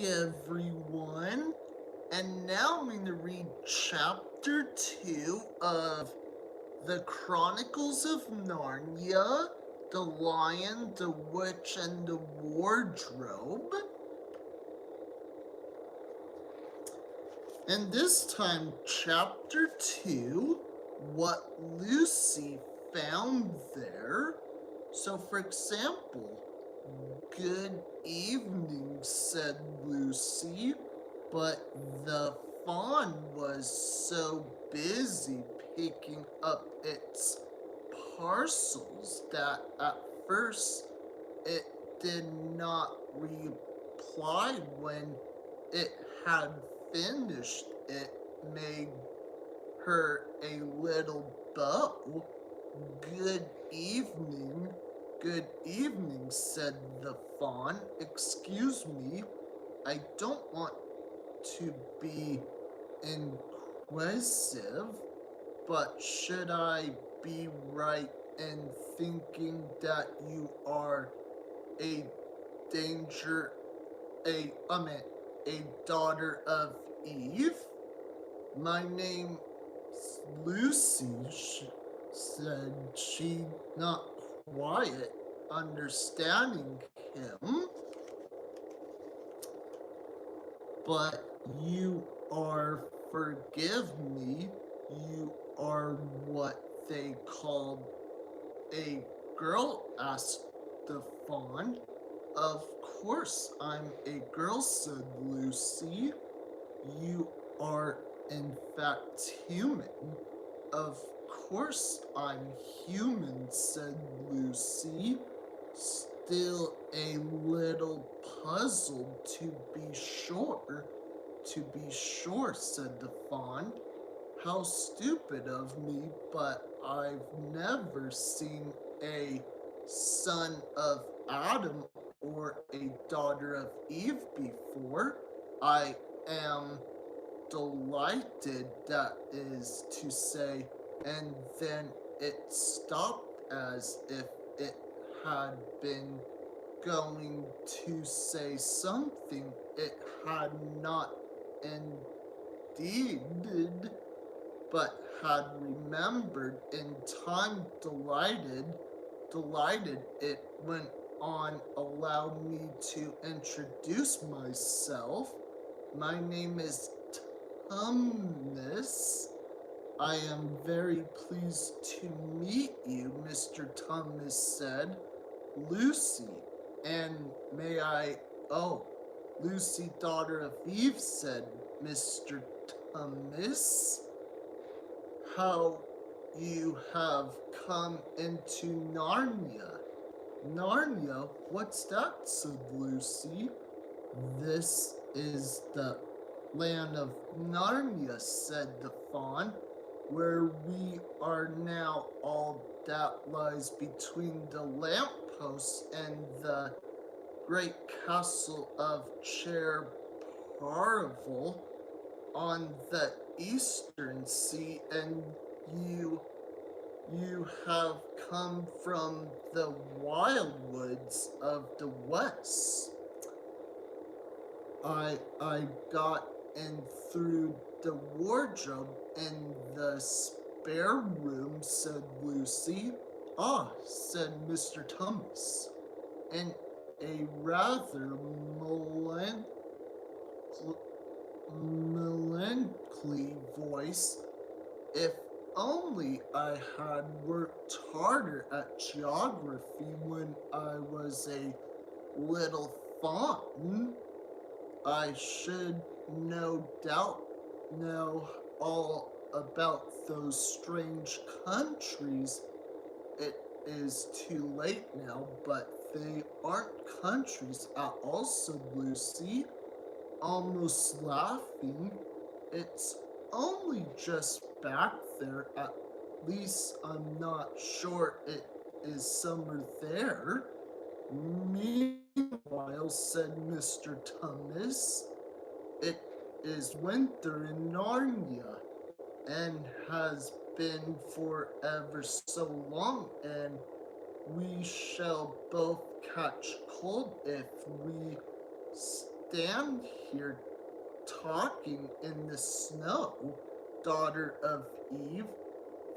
everyone, and now I'm going to read chapter 2 of The Chronicles of Narnia, The Lion, the Witch, and the Wardrobe. And this time, chapter 2, What Lucy Found There. So, for example, "Good evening," said Lucy, but the fawn was so busy picking up its parcels that at first it did not reply. When it had finished, it made her a little bow. Good evening," said the fawn. "Excuse me, I don't want to be inquisitive, but should I be right in thinking that you are a danger, a daughter of Eve?" "My name's Lucy," said she, not quite understanding him. "But you are, forgive me, you are what they called a girl?" asked the fawn. "Of course I'm a girl," said Lucy. "You are in fact human." "Of course I'm human," said Lucy, still a little puzzled. To be sure, said the fawn. "How stupid of me, but I've never seen a son of Adam or a daughter of Eve before. I am delighted, that is to say," and then it stopped as if it had been going to say something it had not indeed, but had remembered in time. Delighted, it went on. "Allow me to introduce myself. My name is Thomas. I am very pleased to meet you," Mr. Thomas said. "Lucy, and may I—" "Oh, Lucy, daughter of Eve," said Mr. Thomas. "How you have come into Narnia." "Narnia? What's that?" said Lucy. "This is the land of Narnia," said the fawn, "where we are now. All that lies between the lampposts and the great castle of Chair Parvel on the eastern sea, and you have come from the wildwoods of the west." I got in through the wardrobe in the spare room," said Lucy. "Ah," said Mr. Thomas, in a rather melancholy voice. "If only I had worked harder at geography when I was a little fawn, I should no doubt know all about those strange countries. It is too late now, but they aren't countries at all," said Lucy, almost laughing. "It's only just back there. At least I'm not sure it is summer there." "Meanwhile," said Mr. Thomas, "it is winter in Narnia, and has been for ever so long, and we shall both catch cold if we stand here talking in the snow, daughter of Eve,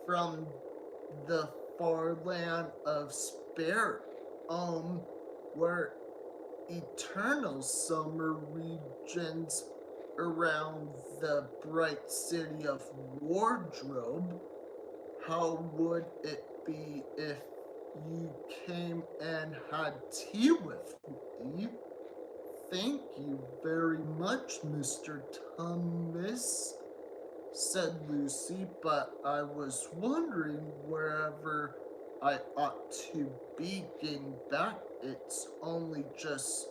from the far land of Spare, where eternal summer regions around the bright city of Wardrobe. How would it be if you came and had tea with me? Thank you very much, Mr. Thomas, said Lucy, but I was wondering wherever I ought to be getting back. It's only just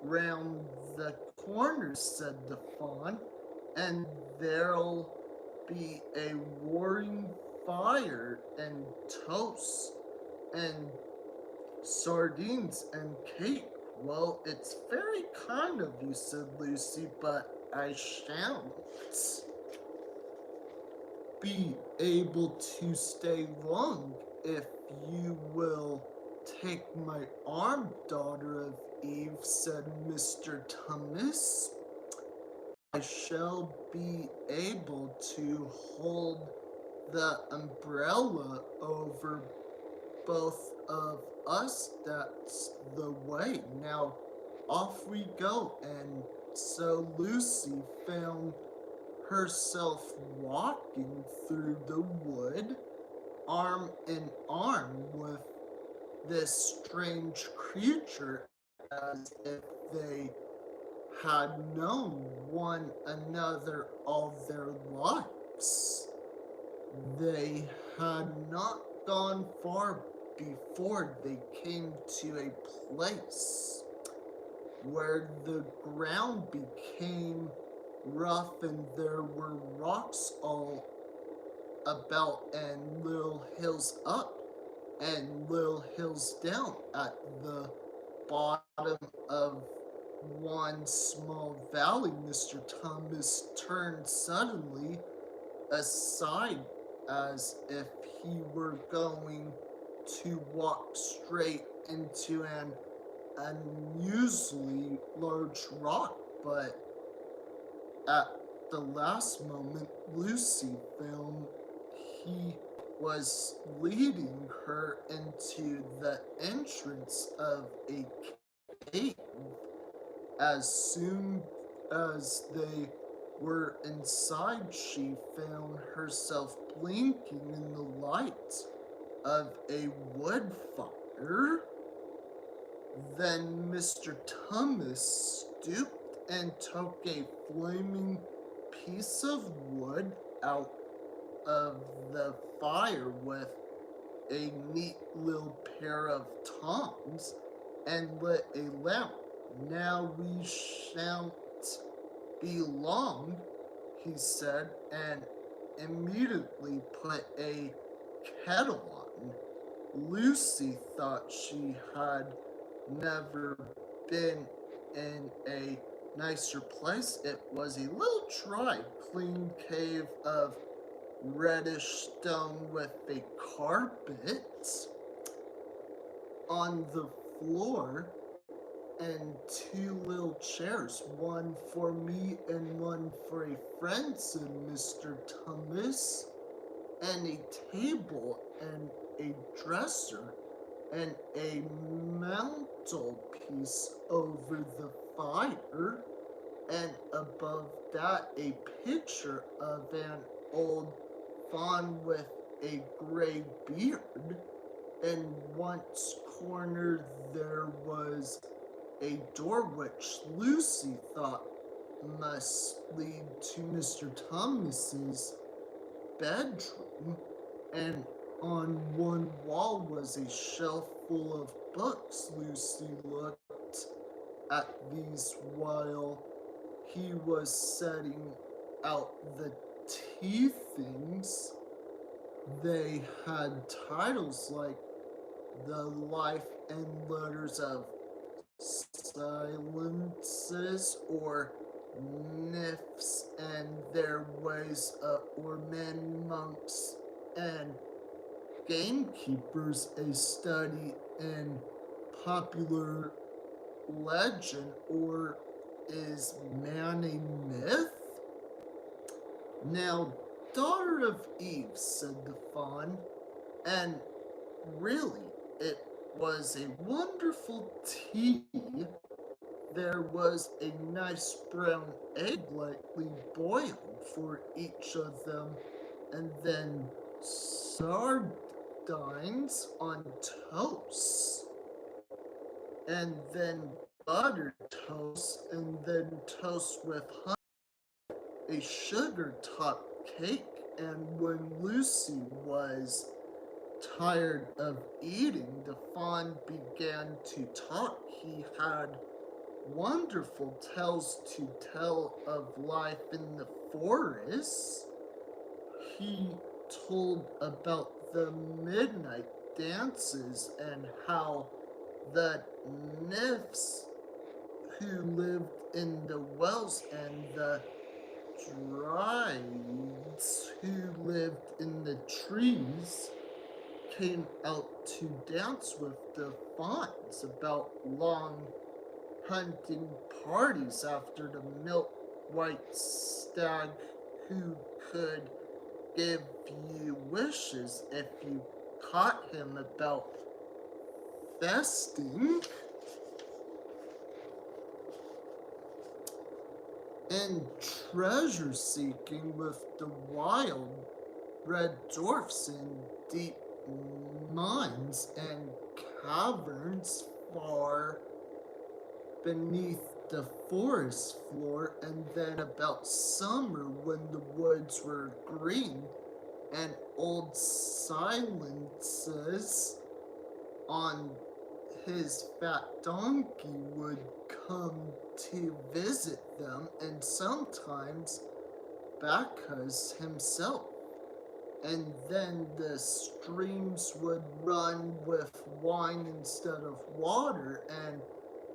round the corner, said the fawn, and there'll be a roaring fire and toast and sardines and cake. Well, it's very kind of you, said Lucy, but I shan't be able to stay long if you will take my arm, daughter of Eve, said Mr. Thomas. I shall be able to hold the umbrella over both of us. That's the way. Now, off we go. And so Lucy found herself walking through the wood, arm in arm with this strange creature, as if they had known one another all their lives. They had not gone far before they came to a place where the ground became rough and there were rocks all about and little hills up and little hills down. At the bottom of one small valley, Mr. Thomas turned suddenly aside as if he were going to walk straight into an unusually large rock, but at the last moment, Lucy found he was leading her into the entrance of a cave. As soon as they were inside, she found herself blinking in the light of a wood fire. Then Mr. Thomas stooped and took a flaming piece of wood out of the fire with a neat little pair of tongs and lit a lamp. Now we shan't be long, he said, and immediately put a kettle on. Lucy thought she had never been in a nicer place. It was a little dry, clean cave of reddish stone with a carpet on the floor and two little chairs, one for me and one for a friend, said Mr. Thomas, and a table and a dresser and a mantelpiece over the fire, and above that a picture of an old fawn with a gray beard. In one corner there was a door which Lucy thought must lead to Mr. Thomas's bedroom, and on one wall was a shelf full of books. Lucy looked at these while he was setting out the tea things. They had titles like The Life and Letters of Silences, or Nymphs and Their Ways, or Men, Monks, and Gamekeepers, a study in popular legend, or Is man a myth? Now, daughter of Eve, said the fawn, and really, it was a wonderful tea. There was a nice brown egg lightly boiled for each of them, and then sardines on toast, and then buttered toast, and then toast with honey, a sugar topped cake. And when Lucy was tired of eating, the fawn began to talk. He had wonderful tales to tell of life in the forest. He told about the midnight dances and how the nymphs who lived in the wells and the dryads who lived in the trees came out to dance with the fawns, about long hunting parties after the milk white stag who could give you wishes if you caught him, about festing and treasure seeking with the wild red dwarfs in deep mines and caverns far beneath the forest floor, and then about summer when the woods were green and old silences on his fat donkey would come to visit them, and sometimes Bacchus himself. And then the streams would run with wine instead of water, and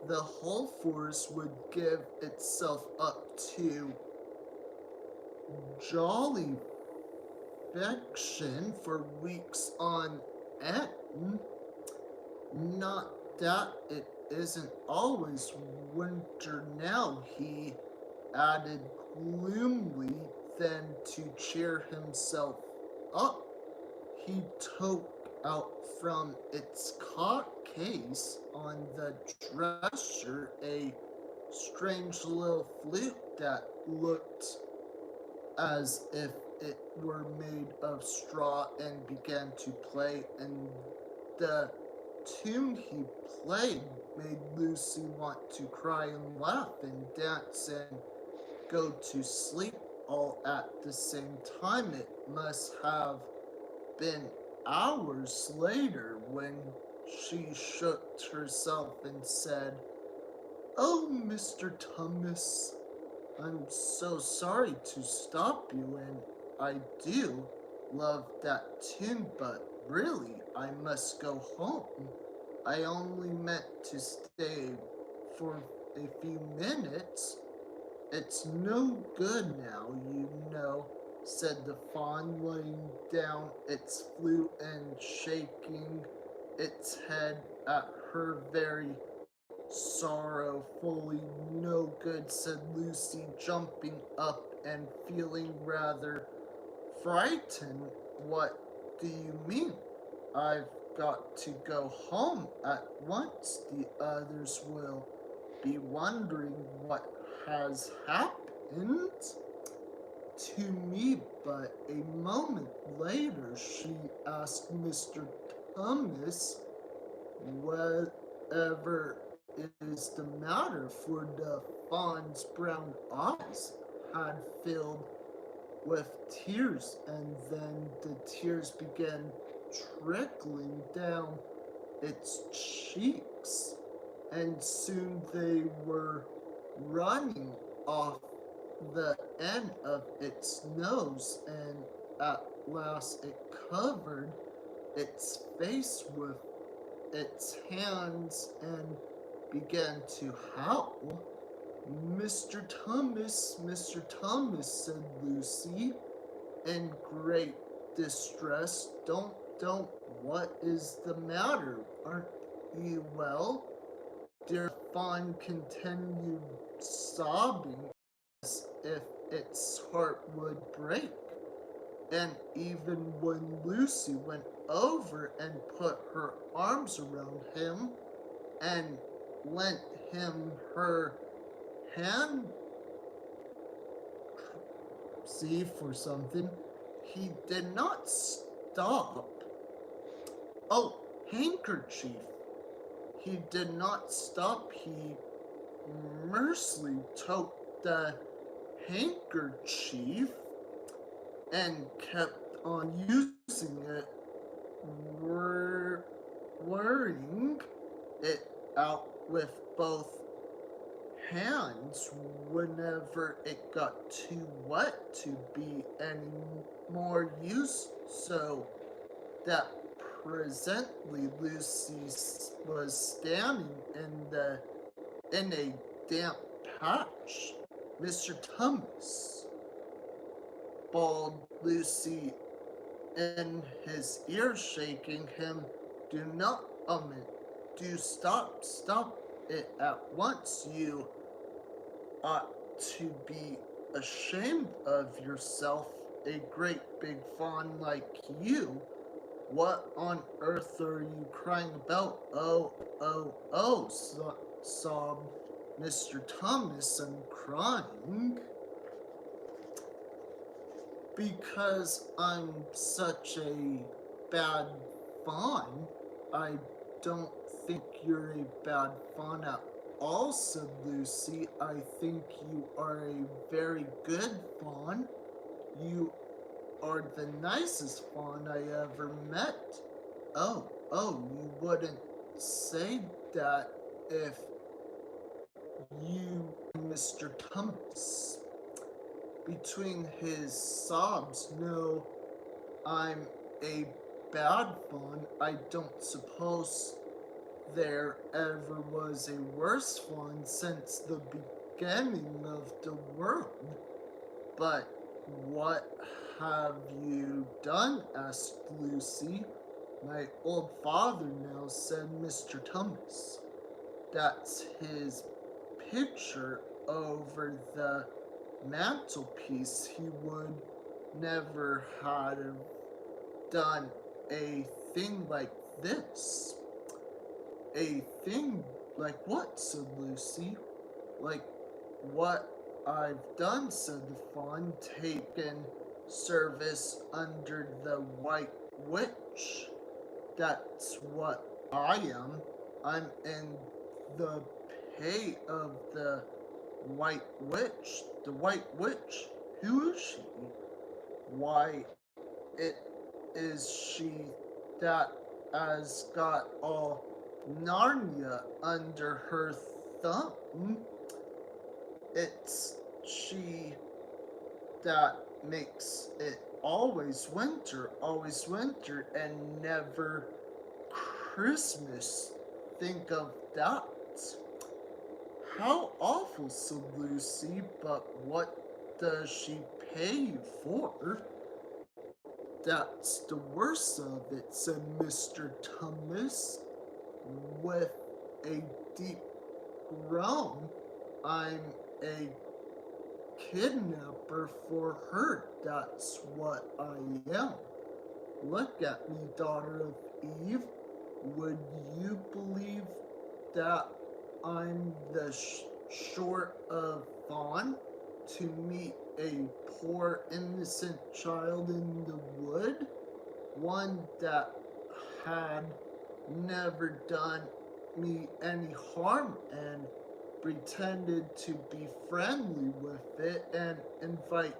the whole forest would give itself up to jolly fiction for weeks on end. Not that it isn't always winter now, he added gloomily, then to cheer himself up. He took out from its case on the dresser a strange little flute that looked as if it were made of straw, and began to play, and the tune he played made Lucy want to cry and laugh and dance and go to sleep all at the same time. It must have been hours later when she shook herself and said, "Oh, Mr. Thomas, I'm so sorry to stop you, and I do love that tune, but really I must go home. I only meant to stay for a few minutes. It's no good now, you know," said the fawn, laying down its flute and shaking its head at her very sorrowfully. "No good," said Lucy, jumping up and feeling rather frightened. "What do you mean?" "I've got to go home at once. The others will be wondering what has happened to me." But a moment later she asked Mr. Thomas whatever is the matter, for the fawn's brown eyes had filled with tears, and then the tears began trickling down its cheeks, and soon they were running off the end of its nose, and at last it covered its face with its hands and began to howl. Mr. Thomas," said Lucy, in great distress. Don't, what is the matter? Aren't you well?" Dear fawn continued sobbing as if its heart would break. And even when Lucy went over and put her arms around him and lent him her hand, see for something, he did not stop. Oh, handkerchief. He did not stop. He mercilessly took the handkerchief and kept on using it, wearing it out with both hands whenever it got too wet to be any more use, so that presently Lucy was standing in a damp patch. Mr. Thomas, bawled Lucy in his ear, shaking him. Do not, do stop it at once. You ought to be ashamed of yourself, a great big fawn like you. What on earth are you crying about? Oh, sobbed Mr. Thomas. I'm crying because I'm such a bad fawn. I don't think you're a bad fawn at all, said Lucy. I think you are a very good fawn. You are the nicest fawn I ever met. You wouldn't say that if you, Mr. Thomas. Between his sobs, no, I'm a bad fawn. I don't suppose there ever was a worse fawn since the beginning of the world. But what have you done? Asked Lucy. My old father now, said Mr. Thomas. That's his picture over the mantelpiece. He would never have done a thing like this. A thing like what? Said Lucy. Like what I've done, said the fawn, taken service under the White Witch. That's what I am. I'm in the pay of the White Witch. The White Witch? Who is she? Why, it is she that has got all Narnia under her thumb. It's she that makes it always winter, and never Christmas. Think of that. How awful, said Lucy, but what does she pay you for? That's the worst of it, said Mr. Thomas, with a deep groan. I'm a kidnapper for her, that's what I am. Look at me, daughter of Eve. Would you believe that I'm the sort of fawn to meet a poor innocent child in the wood? One that had never done me any harm, and pretended to be friendly with it and invite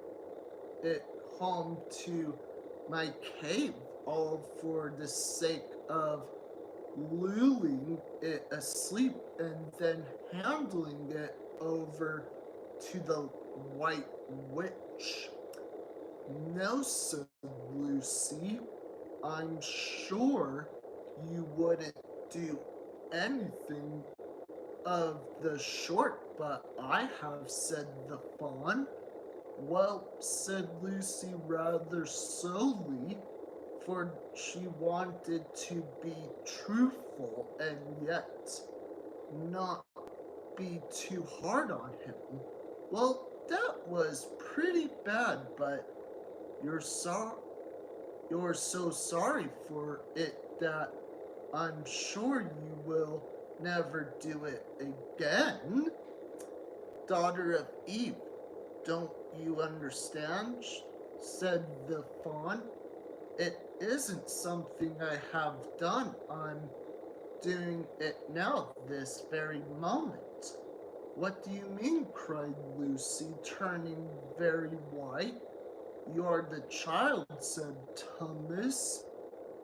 it home to my cave, all for the sake of lulling it asleep and then handing it over to the White Witch. No, said Lucy, I'm sure you wouldn't do anything of the sort, but I have, said the fawn. Well, said Lucy rather slowly, for she wanted to be truthful and yet not be too hard on him. Well, that was pretty bad, but you're so you're so sorry for it that I'm sure you will never do it again. Daughter of Eve, don't you understand? Said the fawn. It isn't something I have done. I'm doing it now, this very moment. What do you mean? Cried Lucy, turning very white. You're the child, said Thomas.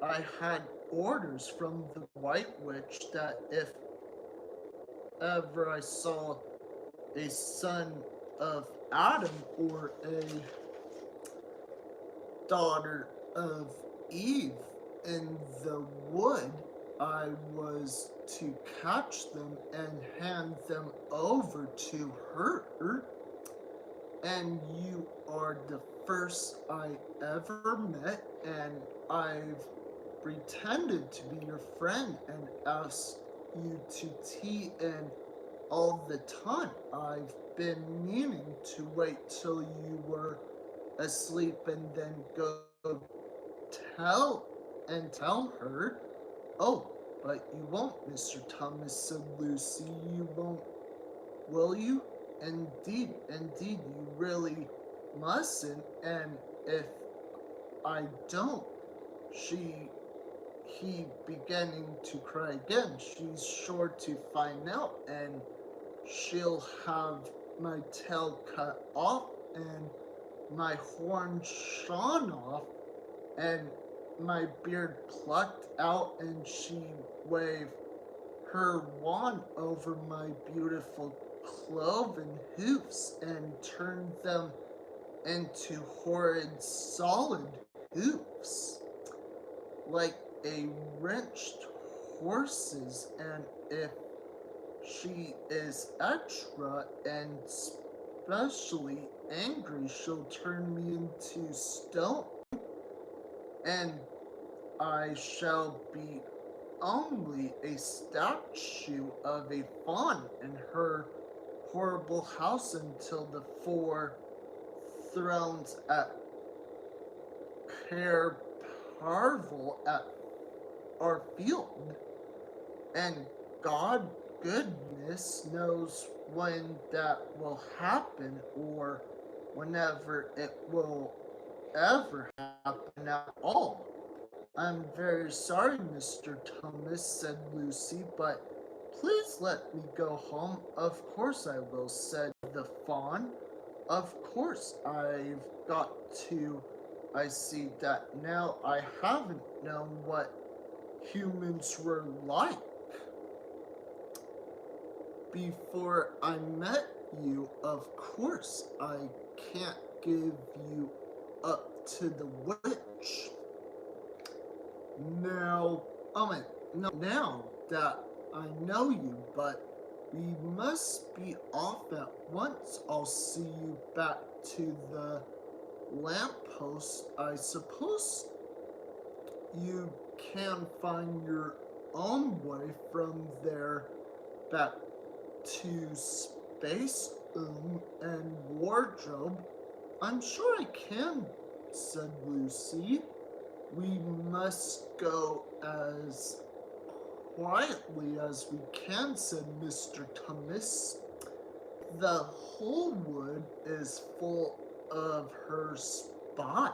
I had orders from the White Witch that if ever I saw a son of Adam or a daughter of Eve in the wood, I was to catch them and hand them over to her. And you are the first I ever met, and I've pretended to be your friend and asked you to tea, and all the time I've been meaning to wait till you were asleep and then go tell tell her. Oh, but you won't, Mr. Thomas, said Lucy. You won't, will you? Indeed, you really mustn't. And if I don't, she he beginning to cry again. She's sure to find out, and she'll have my tail cut off and my horn shorn off and my beard plucked out, and she waved her wand over my beautiful cloven hoofs and turned them into horrid solid hoofs like a wrenched horse's, and if she is extra and specially angry, she'll turn me into stone, and I shall be only a statue of a fawn in her horrible house until the 4 thrones at Cair Parvel at our field. And God goodness knows when that will happen, or whenever it will ever happen at all. I'm very sorry, Mr. Thomas, said Lucy, but please let me go home. Of course I will, said the fawn. Of course I've got to. I see that now. I haven't known what humans were like before I met you. Of course I can't give you up to the witch. Now, now that I know you, but we must be off at once. I'll see you back to the lamppost. I suppose you can find your own way from there back to space and wardrobe. I'm sure I can, said Lucy. We must go as quietly as we can, said Mr. Thomas. The whole wood is full of her spies.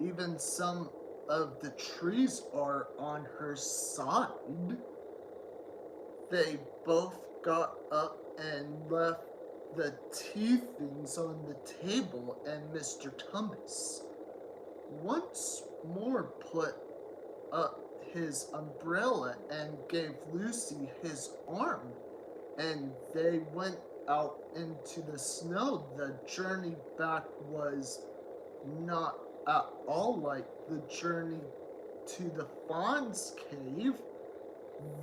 Even some of the trees are on her side. They both got up and left the tea things on the table, and Mr. Thomas once more put up his umbrella and gave Lucy his arm, and they went out into the snow. The journey back was not at all like the journey to the fawn's cave.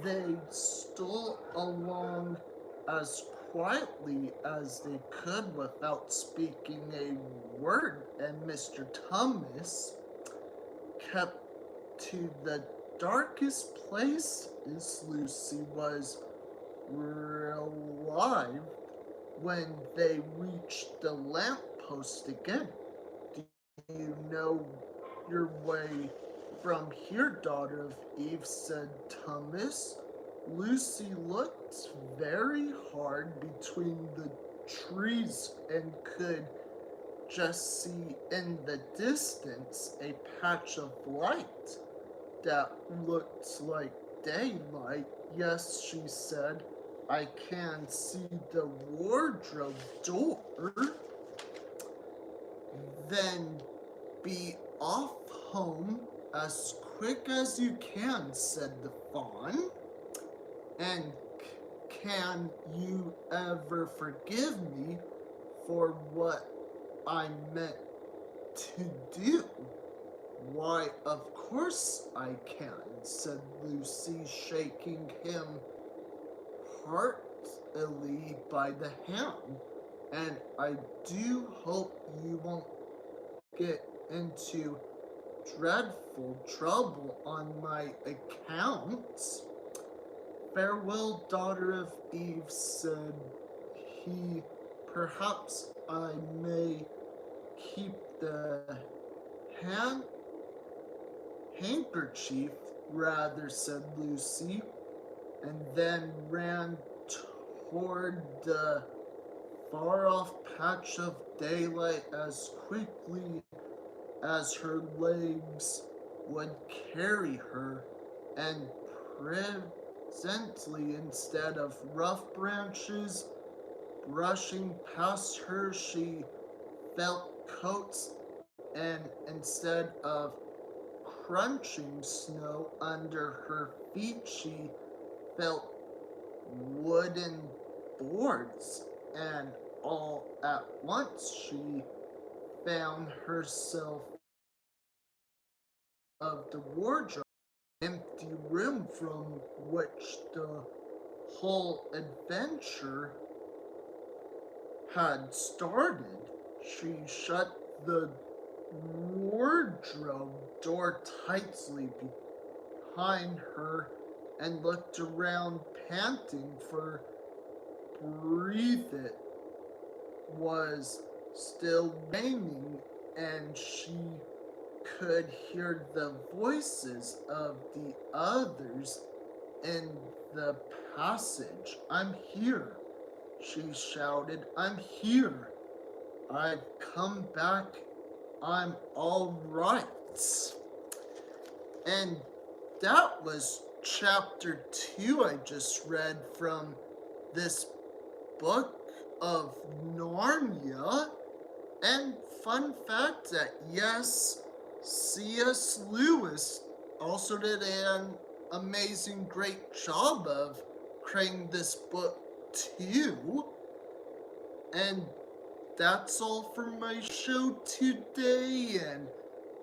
They stole along as quietly as they could without speaking a word, and Mr. Thomas kept to the darkest places. Lucy was relieved when they reached the lamppost again. Do you know your way from here, daughter of Eve, said Thomas. Lucy looked very hard between the trees and could just see in the distance a patch of light that looked like daylight. Yes, she said, I can see the wardrobe door. Then be off home as quick as you can, said the fawn. And can you ever forgive me for what I meant to do? Why, of course I can, said Lucy, shaking him heartily by the hand. And I do hope you won't get into dreadful trouble on my account. Farewell, daughter of Eve, said he. Perhaps I may keep the hand handkerchief, rather, said Lucy, and then ran toward the far-off patch of daylight as quickly as her legs would carry her, and presently, instead of rough branches brushing past her, she felt coats, and instead of crunching snow under her feet, she felt wooden boards, and all at once she found herself of the wardrobe, empty room from which the whole adventure had started. She shut the wardrobe door tightly behind her and looked around, panting for breath. It was still raining, and she could hear the voices of the others in the passage. I'm here, she shouted. I'm here. I've come back. I'm all right. And that was chapter 2 I just read from this book of Narnia. And fun fact that yes, C.S. Lewis also did an amazing great job of creating this book too. And that's all for my show today, and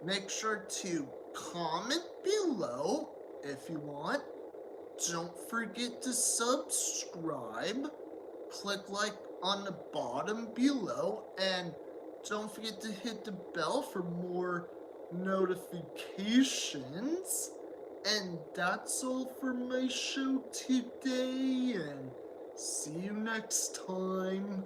make sure to comment below if you want. Don't forget to subscribe. Click like on the bottom below, and don't forget to hit the bell for more notifications. And that's all for my show today, and see you next time.